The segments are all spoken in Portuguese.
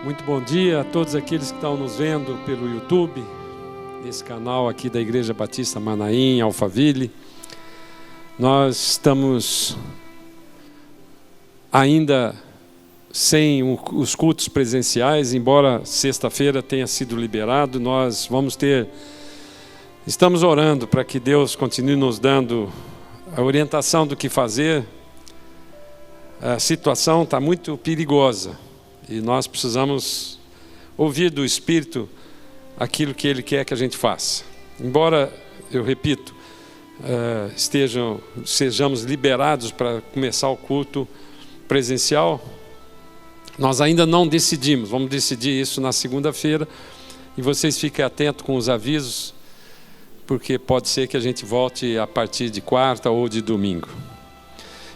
Muito bom dia a todos aqueles que estão nos vendo pelo YouTube, nesse canal aqui da Igreja Batista Manaim, Alphaville. Nós estamos ainda sem os cultos presenciais, embora sexta-feira tenha sido liberado. Estamos orando para que Deus continue nos dando a orientação do que fazer. A situação está muito perigosa e nós precisamos ouvir do Espírito aquilo que Ele quer que a gente faça. Embora, eu repito, sejamos liberados para começar o culto presencial, nós ainda não decidimos. Vamos decidir isso na segunda-feira e vocês fiquem atentos com os avisos, porque pode ser que a gente volte a partir de quarta ou de domingo.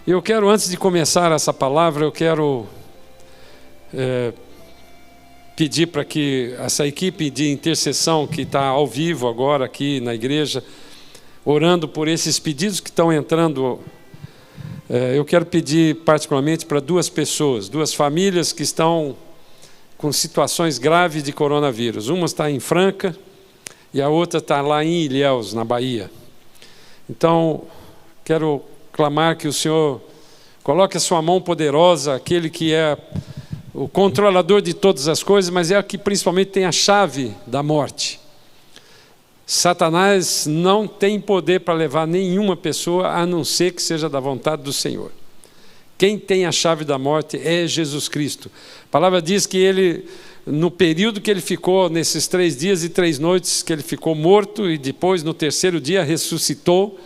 Eu quero, antes de começar essa palavra, eu quero pedir para que essa equipe de intercessão que está ao vivo agora aqui na igreja, orando por esses pedidos que estão entrando, eu quero pedir particularmente para duas pessoas, duas famílias que estão com situações graves de coronavírus. Uma está em Franca e a outra está lá em Ilhéus, na Bahia. Então, quero clamar que o Senhor coloque a sua mão poderosa, aquele que é o controlador de todas as coisas, mas é o que principalmente tem a chave da morte. Satanás não tem poder para levar nenhuma pessoa, a não ser que seja da vontade do Senhor. Quem tem a chave da morte é Jesus Cristo. A palavra diz que ele, no período que ele ficou, nesses 3 dias e 3 noites que ele ficou morto, e depois no terceiro dia ressuscitou,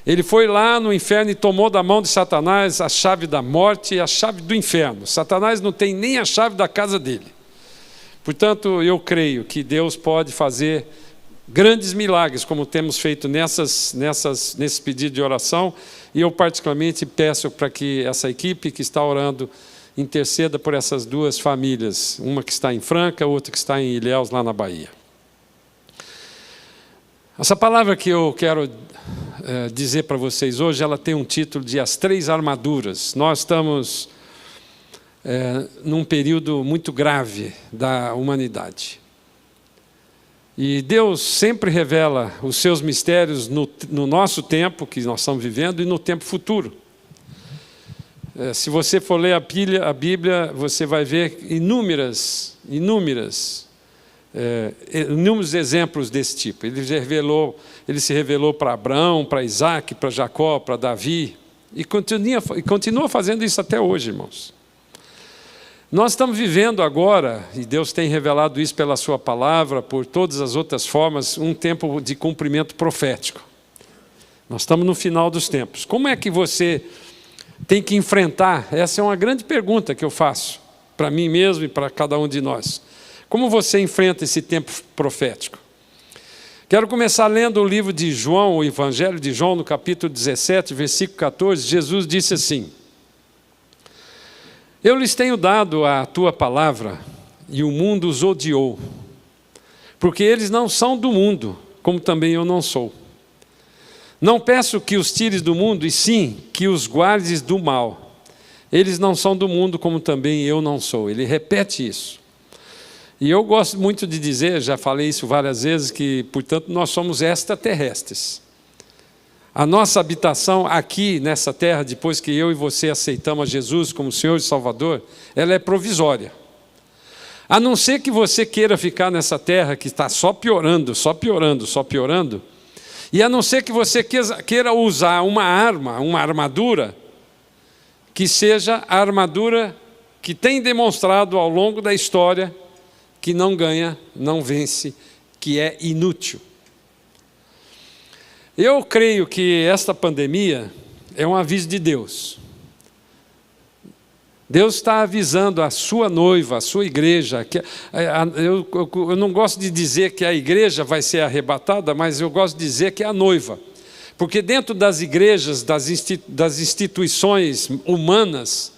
ele foi lá no inferno e tomou da mão de Satanás a chave da morte e a chave do inferno. Satanás não tem nem a chave da casa dele. Portanto, eu creio que Deus pode fazer grandes milagres, como temos feito nesse pedido de oração. E eu particularmente peço para que essa equipe que está orando interceda por essas duas famílias. Uma que está em Franca, outra que está em Ilhéus, lá na Bahia. Essa palavra que eu quero dizer para vocês hoje, ela tem um título de As 3 Armaduras. Nós estamos num período muito grave da humanidade. E Deus sempre revela os seus mistérios no nosso tempo, que nós estamos vivendo, e no tempo futuro. Se você for ler a Bíblia, você vai ver inúmeros exemplos desse tipo. Ele se revelou para Abraão, para Isaac, para Jacó, para Davi, e continua fazendo isso até hoje, irmãos. Nós estamos vivendo agora, e Deus tem revelado isso pela sua palavra, por todas as outras formas, um tempo de cumprimento profético. Nós estamos no final dos tempos. Como é que você tem que enfrentar? Essa é uma grande pergunta que eu faço para mim mesmo e para cada um de nós. Como você enfrenta esse tempo profético? Quero começar lendo o livro de João, o Evangelho de João, no capítulo 17, versículo 14. Jesus disse assim: Eu lhes tenho dado a tua palavra, e o mundo os odiou, porque eles não são do mundo, como também eu não sou. Não peço que os tires do mundo, e sim que os guardes do mal. Eles não são do mundo, como também eu não sou. Ele repete isso. E eu gosto muito de dizer, já falei isso várias vezes, que, portanto, nós somos extraterrestres. A nossa habitação aqui nessa terra, depois que eu e você aceitamos a Jesus como Senhor e Salvador, ela é provisória. A não ser que você queira ficar nessa terra que está só piorando, só piorando, só piorando, e a não ser que você queira usar uma armadura, que seja a armadura que tem demonstrado ao longo da história que não ganha, não vence, que é inútil. Eu creio que esta pandemia é um aviso de Deus. Deus está avisando a sua noiva, a sua igreja. Eu não gosto de dizer que a igreja vai ser arrebatada, mas eu gosto de dizer que é a noiva. Porque dentro das igrejas, das instituições humanas,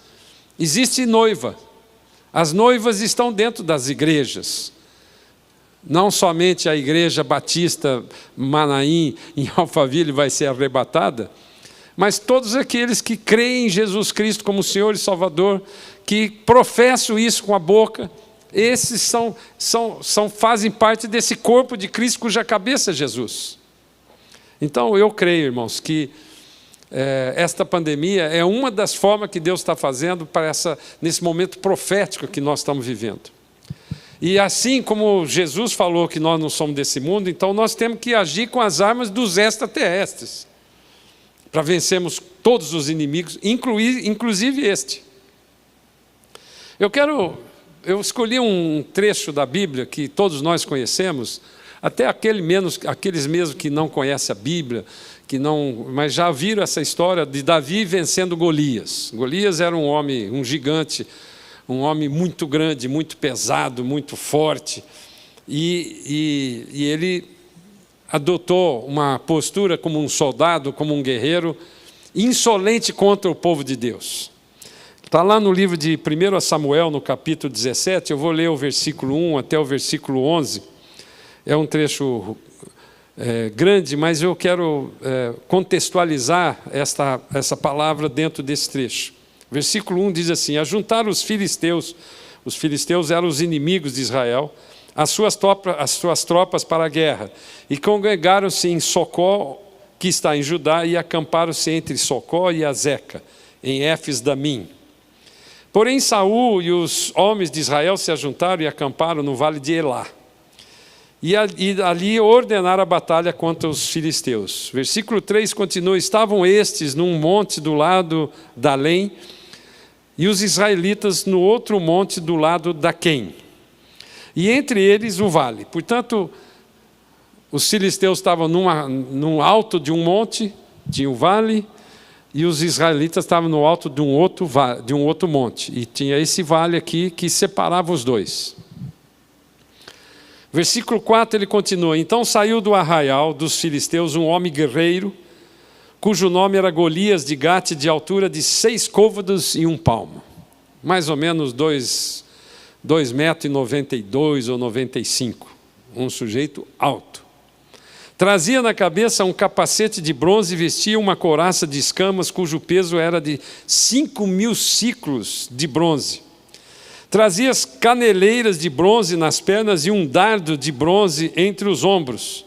existe noiva. As noivas estão dentro das igrejas. Não somente a Igreja Batista Manaim, em Alphaville, vai ser arrebatada, mas todos aqueles que creem em Jesus Cristo como Senhor e Salvador, que professam isso com a boca, Esses fazem parte desse corpo de Cristo cuja cabeça é Jesus. Então eu creio, irmãos, que esta pandemia é uma das formas que Deus está fazendo nesse momento profético que nós estamos vivendo. E assim como Jesus falou que nós não somos desse mundo, então nós temos que agir com as armas dos extraterrestres, para vencermos todos os inimigos, inclusive este. Eu escolhi um trecho da Bíblia que todos nós conhecemos, até aqueles mesmos que não conhecem a Bíblia, mas já viram essa história de Davi vencendo Golias. Golias era um homem, um gigante, um homem muito grande, muito pesado, muito forte, e ele adotou uma postura como um soldado, como um guerreiro, insolente contra o povo de Deus. Está lá no livro de 1 Samuel, no capítulo 17, eu vou ler o versículo 1 até o versículo 11, é um trecho grande, mas eu quero contextualizar essa palavra dentro desse trecho. Versículo 1 diz assim: ajuntaram os filisteus eram os inimigos de Israel, as suas tropas para a guerra, e congregaram-se em Socó, que está em Judá, e acamparam-se entre Socó e Azeca, em Éfes-Damim. Porém Saul e os homens de Israel se ajuntaram e acamparam no vale de Elá, e ali ordenaram a batalha contra os filisteus. Versículo 3 continua: estavam estes num monte do lado da Além, e os israelitas no outro monte do lado da Quém, e entre eles o vale. Portanto, os filisteus estavam no alto de um monte, tinha o vale, e os israelitas estavam no alto de um outro monte, e tinha esse vale aqui que separava os dois. Versículo 4 ele continua: então saiu do arraial dos filisteus um homem guerreiro, cujo nome era Golias de Gate, de altura de 6 côvados e 1 palmo, mais ou menos 2,92 metros ou 95, um sujeito alto. Trazia na cabeça um capacete de bronze e vestia uma couraça de escamas, cujo peso era de 5.000 ciclos de bronze. Trazia as caneleiras de bronze nas pernas e um dardo de bronze entre os ombros.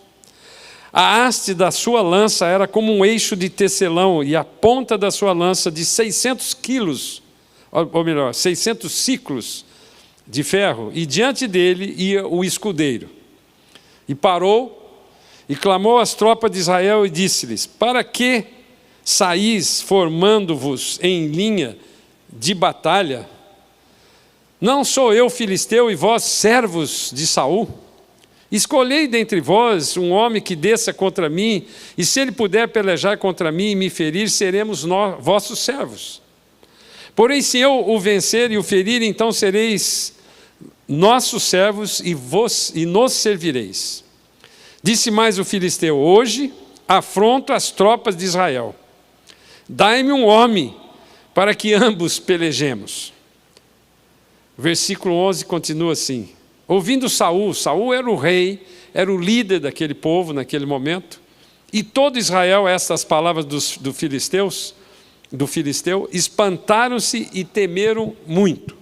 A haste da sua lança era como um eixo de tecelão, e a ponta da sua lança de 600 quilos, ou melhor, 600 ciclos de ferro, e diante dele ia o escudeiro. E parou e clamou às tropas de Israel e disse-lhes: para que saís formando-vos em linha de batalha? Não sou eu filisteu e vós servos de Saul? Escolhei dentre vós um homem que desça contra mim, e se ele puder pelejar contra mim e me ferir, seremos nós, vossos servos. Porém, se eu o vencer e o ferir, então sereis nossos servos e nos servireis. Disse mais o filisteu: hoje afronto as tropas de Israel. Dai-me um homem para que ambos pelejemos. Versículo 11 continua assim: ouvindo Saul era o rei, era o líder daquele povo naquele momento, e todo Israel, estas palavras do filisteu, espantaram-se e temeram muito.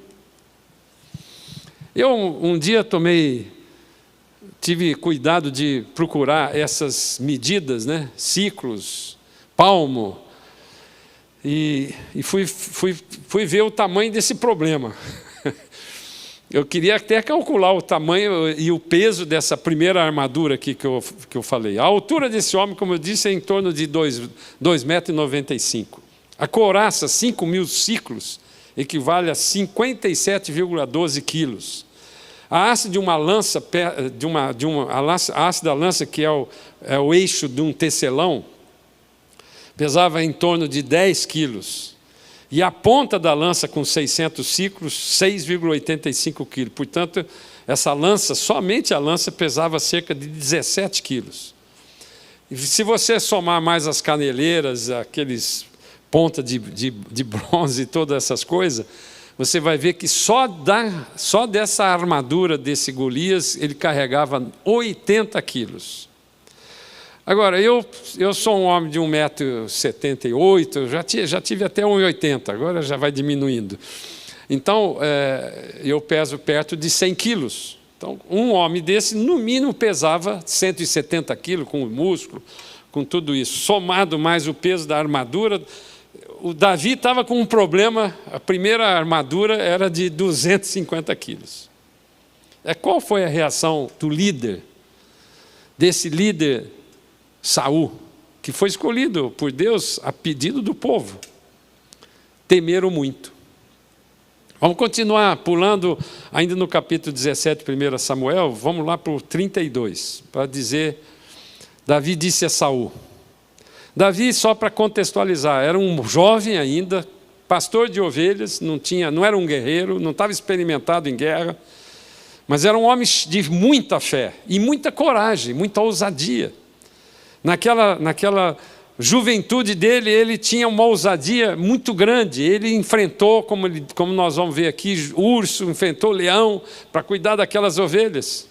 Eu um dia tive cuidado de procurar essas medidas, né? Ciclos, palmo, e fui ver o tamanho desse problema. Eu queria até calcular o tamanho e o peso dessa primeira armadura aqui que eu falei. A altura desse homem, como eu disse, é em torno de 2,95 metros. A couraça, 5.000 ciclos, equivale a 57,12 quilos. A haste de uma lança, a haste da lança, que é o eixo de um tecelão, pesava em torno de 10 quilos. E a ponta da lança, com 600 ciclos, 6,85 quilos. Portanto, essa lança, somente a lança, pesava cerca de 17 quilos. E se você somar mais as caneleiras, aqueles pontas de bronze e todas essas coisas, você vai ver que só dessa armadura desse Golias, ele carregava 80 quilos. Agora, eu sou um homem de 1,78 m, já tive até 1,80 m, agora já vai diminuindo. Então, eu peso perto de 100 quilos. Então, um homem desse, no mínimo, pesava 170 quilos, com o músculo, com tudo isso. Somado mais o peso da armadura, o Davi estava com um problema, a primeira armadura era de 250 quilos. Qual foi a reação do líder, desse líder Saul, que foi escolhido por Deus a pedido do povo? Temeram muito. Vamos continuar pulando ainda no capítulo 17, 1 Samuel, vamos lá para o 32, para dizer, Davi disse a Saul. Davi, só para contextualizar, era um jovem ainda, pastor de ovelhas, não era um guerreiro, não estava experimentado em guerra, mas era um homem de muita fé e muita coragem, muita ousadia. Naquela juventude dele, ele tinha uma ousadia muito grande. Ele enfrentou, como nós vamos ver aqui, urso, enfrentou leão para cuidar daquelas ovelhas.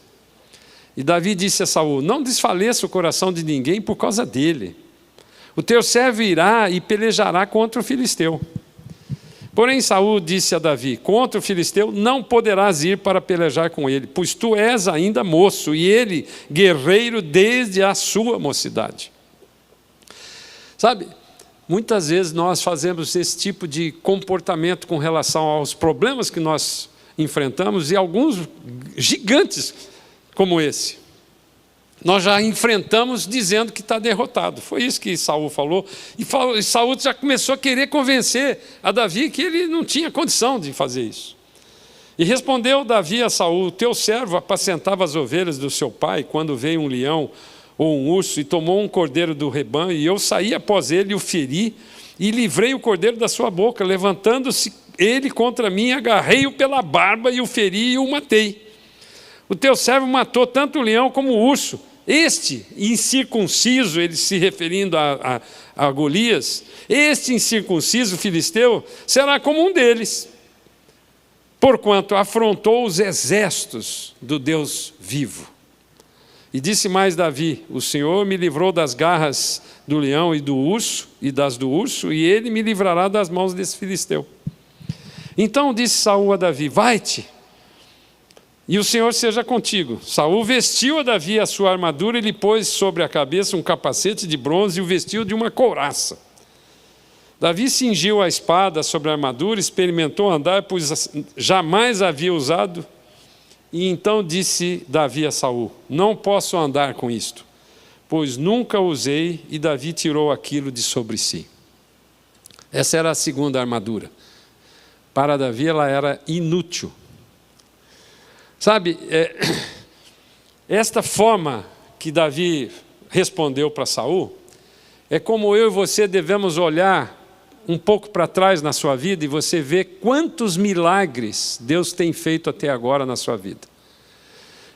E Davi disse a Saul: não desfaleça o coração de ninguém por causa dele. O teu servo irá e pelejará contra o filisteu. Porém Saul disse a Davi: contra o filisteu não poderás ir para pelejar com ele, pois tu és ainda moço, e ele guerreiro desde a sua mocidade. Sabe, muitas vezes nós fazemos esse tipo de comportamento com relação aos problemas que nós enfrentamos, e alguns gigantes como esse. Nós já enfrentamos dizendo que está derrotado. Foi isso que Saul falou. E Saul já começou a querer convencer a Davi que ele não tinha condição de fazer isso. E respondeu Davi a Saul: teu servo apacentava as ovelhas do seu pai, quando veio um leão ou um urso e tomou um cordeiro do rebanho, e eu saí após ele e o feri, e livrei o cordeiro da sua boca. Levantando-se ele contra mim, agarrei-o pela barba e o feri e o matei. O teu servo matou tanto o leão como o urso. Este incircunciso, ele se referindo a Golias, este incircunciso filisteu será como um deles, porquanto afrontou os exércitos do Deus vivo. E disse mais Davi: o Senhor me livrou das garras do leão e do urso, e das do urso, e ele me livrará das mãos desse filisteu. Então disse Saul a Davi: vai-te, e o Senhor seja contigo. Saul vestiu a Davi a sua armadura e lhe pôs sobre a cabeça um capacete de bronze e o vestiu de uma couraça. Davi cingiu a espada sobre a armadura, experimentou andar, pois jamais havia usado. E então disse Davi a Saul: não posso andar com isto, pois nunca usei. E Davi tirou aquilo de sobre si. Essa era a segunda armadura. Para Davi ela era inútil. Sabe, esta forma que Davi respondeu para Saul, é como eu e você devemos olhar um pouco para trás na sua vida e você vê quantos milagres Deus tem feito até agora na sua vida.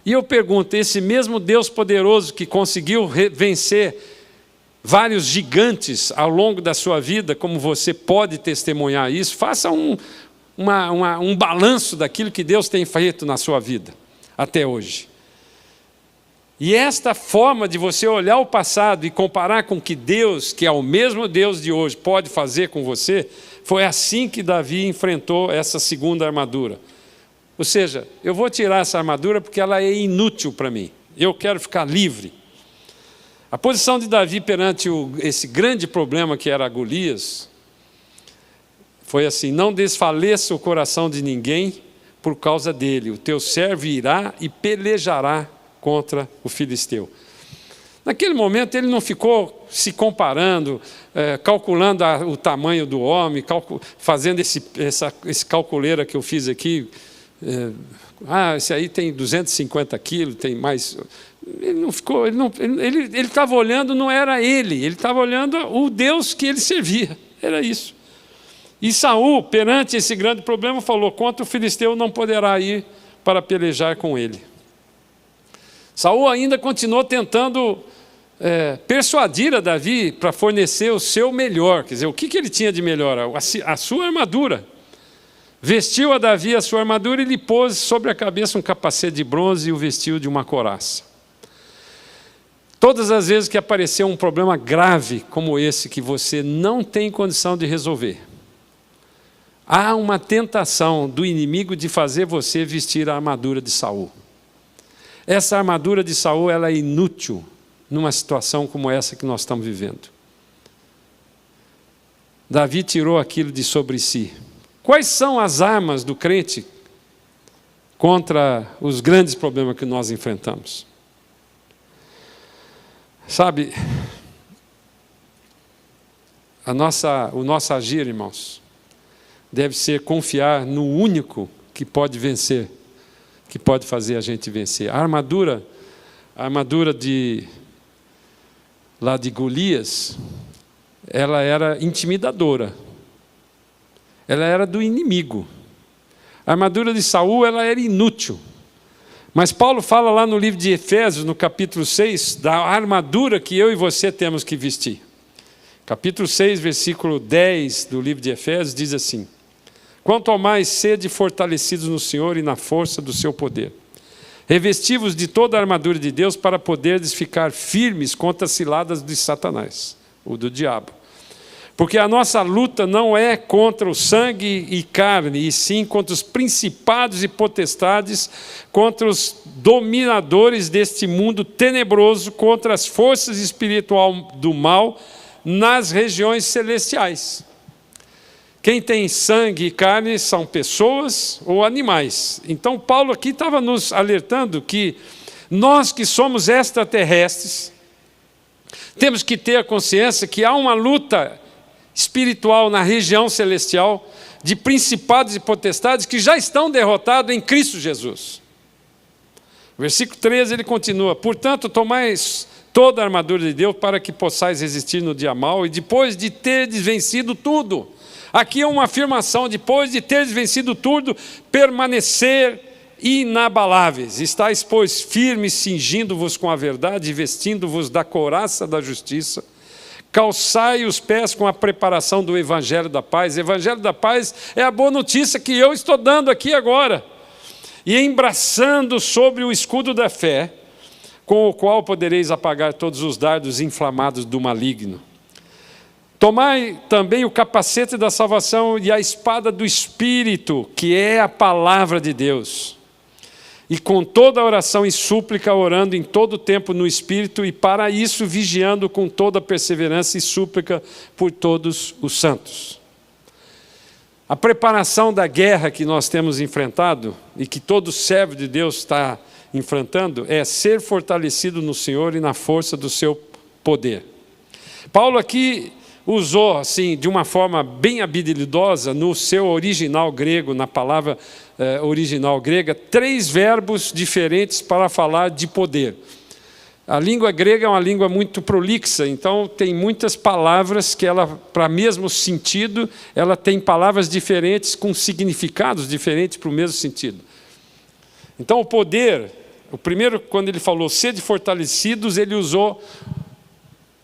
E eu pergunto, esse mesmo Deus poderoso que conseguiu vencer vários gigantes ao longo da sua vida, como você pode testemunhar isso, faça um balanço daquilo que Deus tem feito na sua vida até hoje. E esta forma de você olhar o passado e comparar com o que Deus, que é o mesmo Deus de hoje, pode fazer com você, foi assim que Davi enfrentou essa segunda armadura. Ou seja, eu vou tirar essa armadura porque ela é inútil para mim. Eu quero ficar livre. A posição de Davi perante esse grande problema que era Golias foi assim: não desfaleça o coração de ninguém por causa dele. O teu servo irá e pelejará contra o filisteu. Naquele momento ele não ficou se comparando, calculando o tamanho do homem, fazendo esse calculeira que eu fiz aqui. Esse aí tem 250 quilos, tem mais. Ele não ficou, ele estava olhando, não era ele estava olhando o Deus que ele servia, era isso. E Saul, perante esse grande problema, falou: contra o filisteu não poderá ir para pelejar com ele. Saul ainda continuou tentando persuadir a Davi para fornecer o seu melhor. Quer dizer, o que ele tinha de melhor? A sua armadura. Vestiu a Davi a sua armadura e lhe pôs sobre a cabeça um capacete de bronze e o vestiu de uma couraça. Todas as vezes que apareceu um problema grave como esse, que você não tem condição de resolver, há uma tentação do inimigo de fazer você vestir a armadura de Saul. Essa armadura de Saul, ela é inútil numa situação como essa que nós estamos vivendo. Davi tirou aquilo de sobre si. Quais são as armas do crente contra os grandes problemas que nós enfrentamos? Sabe, o nosso agir, irmãos, deve ser confiar no único que pode vencer, que pode fazer a gente vencer. A armadura lá de Golias, ela era intimidadora. Ela era do inimigo. A armadura de Saul, ela era inútil. Mas Paulo fala lá no livro de Efésios, no capítulo 6, da armadura que eu e você temos que vestir. Capítulo 6, versículo 10 do livro de Efésios, diz assim: quanto ao mais, sede fortalecidos no Senhor e na força do seu poder. Revesti-vos de toda a armadura de Deus para poderdes ficar firmes contra as ciladas de Satanás, ou do diabo. Porque a nossa luta não é contra o sangue e carne, e sim contra os principados e potestades, contra os dominadores deste mundo tenebroso, contra as forças espirituais do mal nas regiões celestiais. Quem tem sangue e carne são pessoas ou animais. Então Paulo aqui estava nos alertando que nós que somos extraterrestres, temos que ter a consciência que há uma luta espiritual na região celestial, de principados e potestades que já estão derrotados em Cristo Jesus. Versículo 13 ele continua: portanto, tomais toda a armadura de Deus para que possais resistir no dia mau e depois de teres vencido tudo. Aqui é uma afirmação: depois de teres vencido tudo, permanecer inabaláveis. Estais, pois, firmes, cingindo-vos com a verdade e vestindo-vos da couraça da justiça. Calçai os pés com a preparação do Evangelho da Paz. O Evangelho da Paz é a boa notícia que eu estou dando aqui agora. E embraçando sobre o escudo da fé, com o qual podereis apagar todos os dardos inflamados do maligno. Tomai também o capacete da salvação e a espada do Espírito, que é a palavra de Deus. E com toda oração e súplica, orando em todo o tempo no Espírito, e para isso vigiando com toda perseverança e súplica por todos os santos. A preparação da guerra que nós temos enfrentado, e que todo servo de Deus está enfrentando, é ser fortalecido no Senhor e na força do seu poder. Paulo aqui usou, assim, de uma forma bem habilidosa, no seu original grego, na palavra original grega, 3 verbos diferentes para falar de poder. A língua grega é uma língua muito prolixa, então tem muitas palavras que ela, para mesmo sentido, ela tem palavras diferentes com significados diferentes para o mesmo sentido. Então o poder, o primeiro, quando ele falou sede fortalecidos, ele usou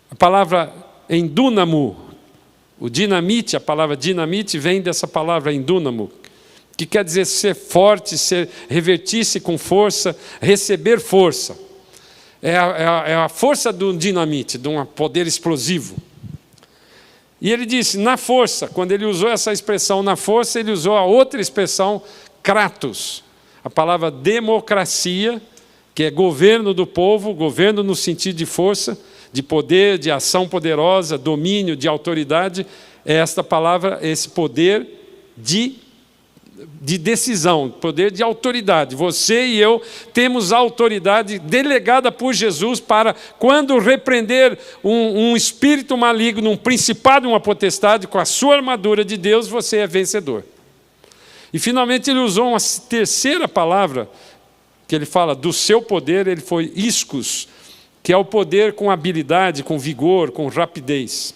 a palavra endúnamo. O dinamite, a palavra dinamite vem dessa palavra endúnamo, que quer dizer ser forte, revertir-se com força, receber força. É a força do dinamite, de um poder explosivo. E ele disse, na força, quando ele usou essa expressão na força, ele usou a outra expressão, kratos. A palavra democracia, que é governo do povo, governo no sentido de força, de poder, de ação poderosa, domínio, de autoridade, é esta palavra, esse poder de decisão, poder de autoridade. Você e eu temos a autoridade delegada por Jesus para, quando repreender um espírito maligno, um principado, uma potestade, com a sua armadura de Deus, você é vencedor. E finalmente ele usou uma terceira palavra, que ele fala do seu poder, ele foi ischus, que é o poder com habilidade, com vigor, com rapidez.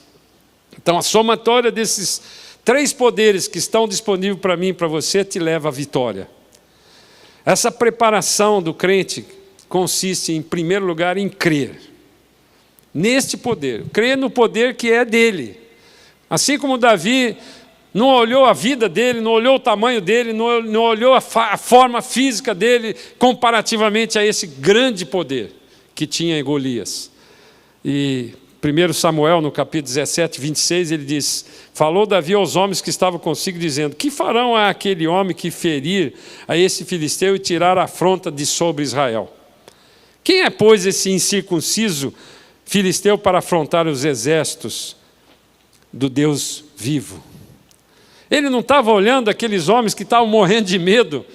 Então a somatória desses 3 poderes que estão disponíveis para mim e para você te leva à vitória. Essa preparação do crente consiste, em primeiro lugar, em crer neste poder, crer no poder que é dele. Assim como Davi não olhou a vida dele, não olhou o tamanho dele, não olhou a forma física dele comparativamente a esse grande poder que tinha em Golias. E 1 Samuel, no capítulo 17, 26, ele diz: falou Davi aos homens que estavam consigo, dizendo: que farão a aquele homem que ferir a esse filisteu e tirar a afronta de sobre Israel? Quem é, pois, esse incircunciso filisteu para afrontar os exércitos do Deus vivo? Ele não estava olhando aqueles homens que estavam morrendo de medo,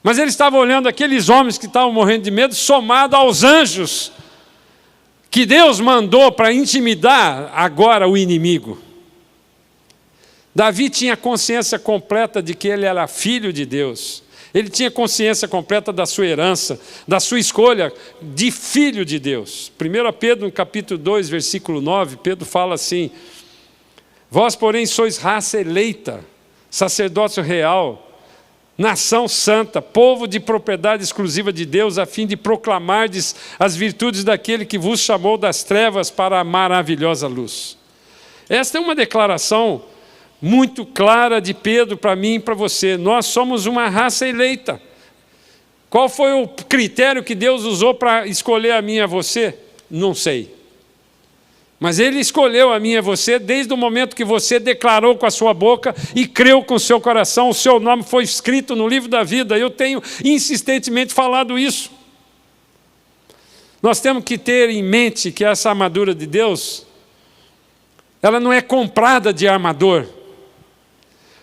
mas ele estava olhando aqueles homens que estavam morrendo de medo, somado aos anjos que Deus mandou para intimidar agora o inimigo. Davi tinha consciência completa de que ele era filho de Deus. Ele tinha consciência completa da sua herança, da sua escolha de filho de Deus. 1 Pedro, no capítulo 2, versículo 9, Pedro fala assim: vós, porém, sois raça eleita, sacerdócio real, nação santa, povo de propriedade exclusiva de Deus, a fim de proclamardes as virtudes daquele que vos chamou das trevas para a maravilhosa luz. Esta é uma declaração muito clara de Pedro para mim e para você. Nós somos uma raça eleita. Qual foi o critério que Deus usou para escolher a mim e a você? Não sei. Mas Ele escolheu a mim e a você desde o momento que você declarou com a sua boca e creu com o seu coração. O seu nome foi escrito no livro da vida. Eu tenho insistentemente falado isso. Nós temos que ter em mente que essa armadura de Deus, ela não é comprada de armador.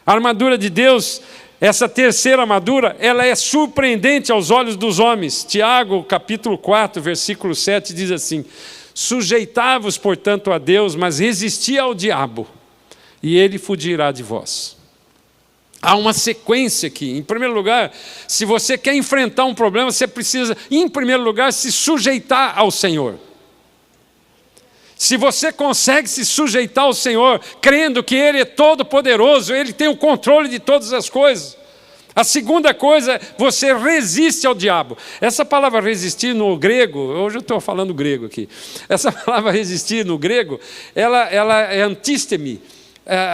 A armadura de Deus, essa terceira armadura, ela é surpreendente aos olhos dos homens. Tiago, capítulo 4, versículo 7, diz assim: sujeitai-vos, portanto, a Deus, mas resisti ao diabo, e ele fugirá de vós. Há uma sequência aqui. Em primeiro lugar, se você quer enfrentar um problema, você precisa, em primeiro lugar, se sujeitar ao Senhor. Se você consegue se sujeitar ao Senhor, crendo que Ele é todo poderoso, Ele tem o controle de todas as coisas. A segunda coisa, você resiste ao diabo. Essa palavra resistir no grego, hoje eu estou falando grego aqui. Essa palavra resistir no grego, ela é antisteme.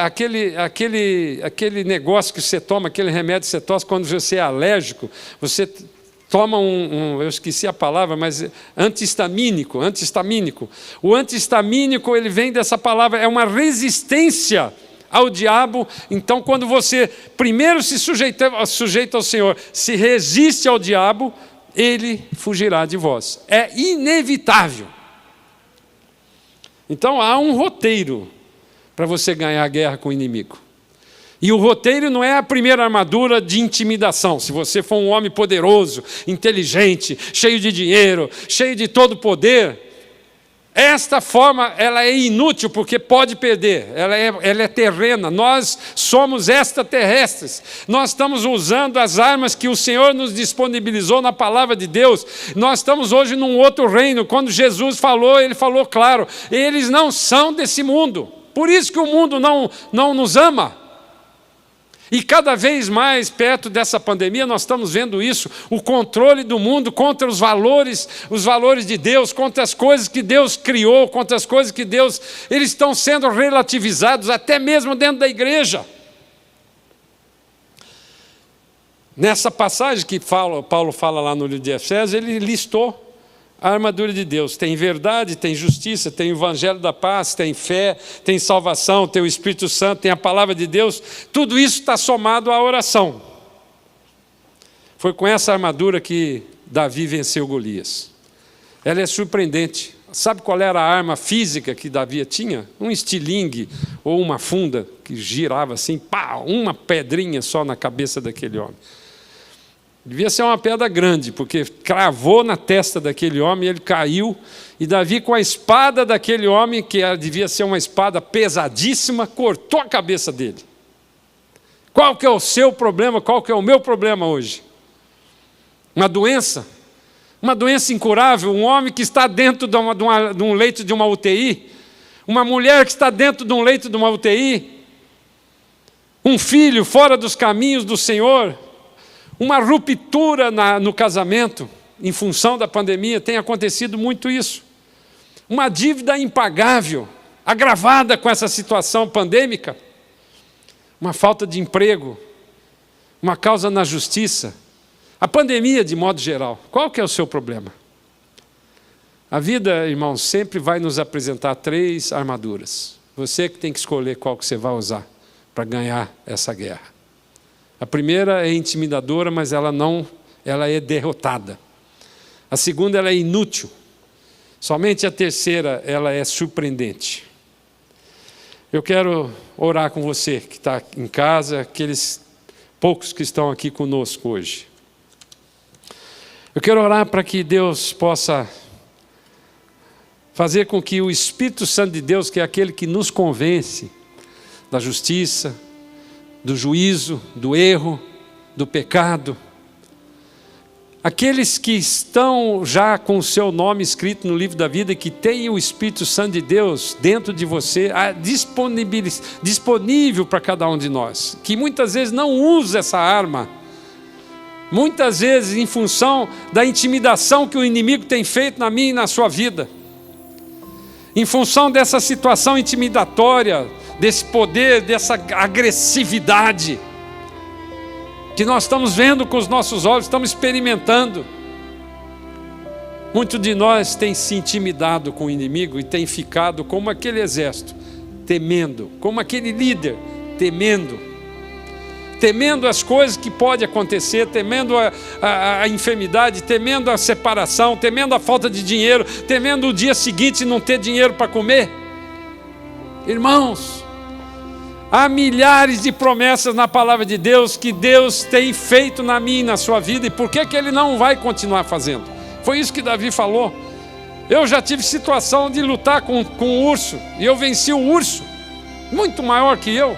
Aquele negócio que você toma, aquele remédio que você toma quando você é alérgico, você toma eu esqueci a palavra, mas antihistamínico. O antihistamínico, ele vem dessa palavra, é uma resistência ao diabo. Então, quando você primeiro se sujeita ao Senhor, se resiste ao diabo, ele fugirá de vós. É inevitável. Então, há um roteiro para você ganhar a guerra com o inimigo. E o roteiro não é a primeira armadura de intimidação. Se você for um homem poderoso, inteligente, cheio de dinheiro, cheio de todo poder, esta forma ela é inútil, porque pode perder. Ela é terrena. Nós somos extraterrestres. Nós estamos usando as armas que o Senhor nos disponibilizou na palavra de Deus. Nós estamos hoje num outro reino. Quando Jesus falou, Ele falou claro: eles não são desse mundo. Por isso que o mundo não nos ama. E cada vez mais perto dessa pandemia nós estamos vendo isso, o controle do mundo contra os valores de Deus, contra as coisas que Deus criou, contra as coisas que eles estão sendo relativizados até mesmo dentro da igreja. Nessa passagem que Paulo fala lá no livro de Efésios, ele listou a armadura de Deus. Tem verdade, tem justiça, tem o evangelho da paz, tem fé, tem salvação, tem o Espírito Santo, tem a palavra de Deus. Tudo isso está somado à oração. Foi com essa armadura que Davi venceu Golias. Ela é surpreendente. Sabe qual era a arma física que Davi tinha? Um estilingue ou uma funda que girava assim, pá, uma pedrinha só na cabeça daquele homem. Devia ser uma pedra grande, porque cravou na testa daquele homem, ele caiu, e Davi, com a espada daquele homem, que devia ser uma espada pesadíssima, cortou a cabeça dele. Qual que é o seu problema? Qual que é o meu problema hoje? Uma doença incurável, um homem que está dentro de um leito de uma UTI, uma mulher que está dentro de um leito de uma UTI, um filho fora dos caminhos do Senhor, uma ruptura no casamento, em função da pandemia, tem acontecido muito isso. Uma dívida impagável, agravada com essa situação pandêmica, uma falta de emprego, uma causa na justiça, a pandemia de modo geral. Qual que é o seu problema? A vida, irmãos, sempre vai nos apresentar 3 armaduras. Você que tem que escolher qual que você vai usar para ganhar essa guerra. A primeira é intimidadora, mas ela é derrotada. A segunda, ela é inútil. Somente a terceira, ela é surpreendente. Eu quero orar com você que está em casa, aqueles poucos que estão aqui conosco hoje. Eu quero orar para que Deus possa fazer com que o Espírito Santo de Deus, que é aquele que nos convence da justiça, do juízo, do erro, do pecado, aqueles que estão já com o seu nome escrito no livro da vida e que têm o Espírito Santo de Deus dentro de você, disponível para cada um de nós, que muitas vezes não usa essa arma, muitas vezes em função da intimidação que o inimigo tem feito na minha e na sua vida, em função dessa situação intimidatória, desse poder, dessa agressividade, que nós estamos vendo com os nossos olhos, estamos experimentando. Muitos de nós têm se intimidado com o inimigo e têm ficado como aquele exército, temendo, como aquele líder, temendo as coisas que podem acontecer, temendo a enfermidade, temendo a separação, temendo a falta de dinheiro, temendo o dia seguinte não ter dinheiro para comer. Irmãos, há milhares de promessas na palavra de Deus que Deus tem feito na minha e na sua vida, e por que Ele não vai continuar fazendo? Foi isso que Davi falou. Eu já tive situação de lutar com um urso, e eu venci o urso, muito maior que eu.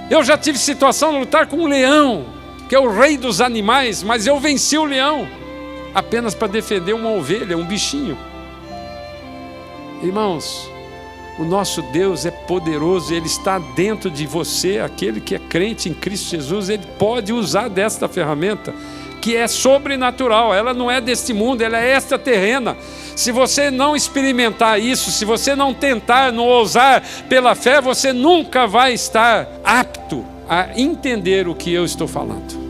Eu já tive situação de lutar com um leão, que é o rei dos animais, mas eu venci o leão, apenas para defender uma ovelha, um bichinho. Irmãos, o nosso Deus é poderoso, Ele está dentro de você, aquele que é crente em Cristo Jesus, Ele pode usar desta ferramenta, que é sobrenatural, ela não é deste mundo, ela é extraterrena. Se você não experimentar isso, se você não tentar, não ousar pela fé, você nunca vai estar apto a entender o que eu estou falando.